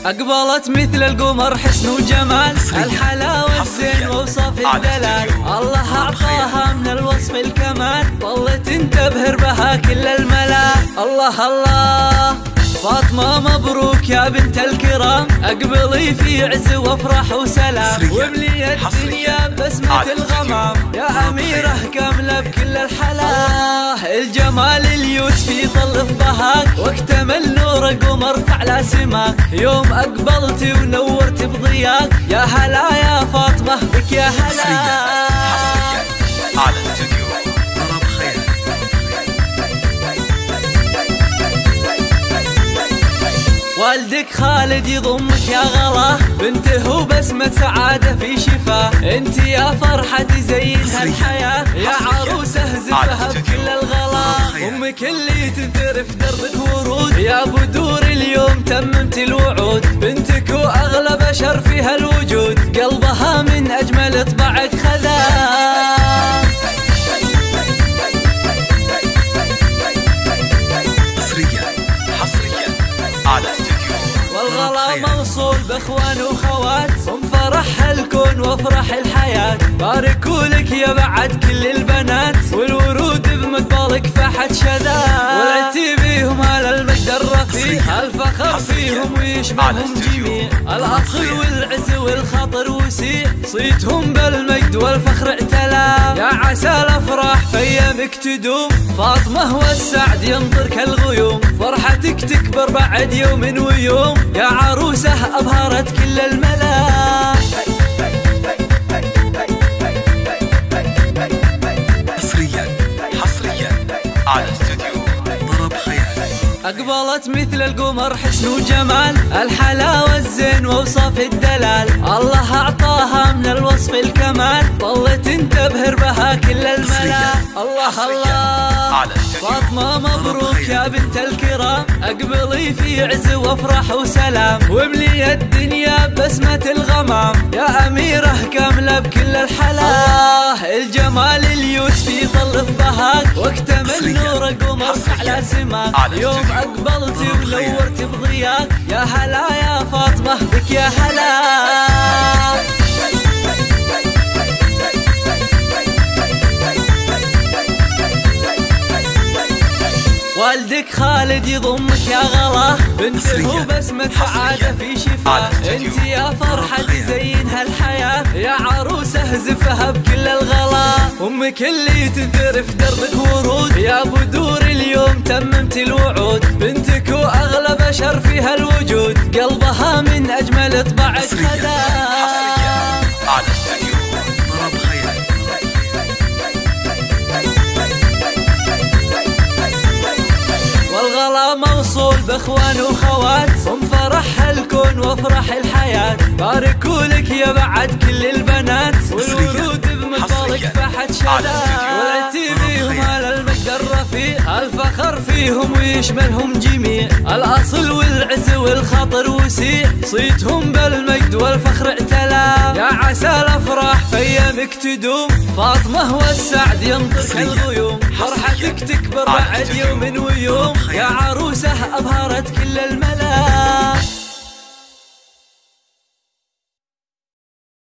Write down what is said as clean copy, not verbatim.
أقبلت مثل القمر حسن وجمال، الحلاوة الزين ووصف الدلال، الله أعطاها من الوصف الكمال، ظلت تنتبهر بها كل الملا. الله الله فاطمة مبروك يا بنت الكرام، اقبلي في عز وافرح وسلام، واملي الدنيا بسمة الغمام، يا أميرة كاملة بكل الحلا. الجمال اليوسف يطل في ضحاك، واكتمل نور قمر فعلى سماك، يوم اقبلتي ونورت بضياك، يا هلا يا فاطمة بك يا هلا. والدك خالد يضمك يا غلا، بنته وبسمة سعادة في شفاه، انت يا فرحة تزينها الحياة، يا عروسة زفها بكل الغلا، امك اللي تنثر في دربك ورود، يا بدور اليوم تممت الوعود، بنتك واغلى بشر فيها الوجود، قلبها من اجمل طبعك خذاه. والغلا موصول باخوان وخوات، هم فرح الكون وافرح الحياة، باركوا لك يا بعد كل البنات، والورود بمقبلك فحت شذا، والعتي بيهم على المجد الرفيع، الفخر فيهم ويشبههم جميع، الاصل والعز والخطر وسيع، صيتهم بالمجد والفخر اعتلى، يا عسى الافراح في ايامك تدوم، فاطمة والسعد يمطر كالغيوم، فرحتك تكبر بعد يوم ويوم، يا عروسة أبهرت كل الملا. حصريا على استوديو طرب خيال. أقبلت مثل القمر حسن وجمال، الحلاوة الزين ووصف الدلال، الله أعطاها من الوصف الكمال، ظلت تنتبهر بها كل الملا. الله الله فاطمة مبروك يا بنت الكرام، اقبلي في عز وافرح وسلام، واملي الدنيا بسمة الغمام، يا أميرة كاملة بكل الحلا. الجمال اليوسف يطل في ضحاك، واكتمل نور قمر على سماك، يوم اقبلتي ونورتي بضياك، يا هلا يا فاطمة بك يا هلا. والدك خالد يضمك يا غلا، بنته بسمة سعادة في شفاه، انت يا فرحة تزينها الحياة، يا عروسة زفها بكل الغلا، امك اللي تنثر في دربك ورود، يا بدور اليوم تممت الوعود، بنتك واغلى بشر فيها الوجود، قلبها من اجمل طبعك خذاه. والغلا موصول باخوان وخوات، هم فرح الكون وافرح الحياة، باركوا لك يا بعد كل البنات، والورود بمقبلك فحت شذا، والعتي بيهم على المجد الرفيع، الفخر فيهم ويشملهم جميع، الاصل والعز والخطر وسيع، صيتهم بالمجد والفخر اعتلى، يا عسى الافراح في ايامك تدوم، فاطمة والسعد يمطر كالغيوم، فرحتك تكبر بعد يوم ويوم، يا عروسة أبهرت كل الملا.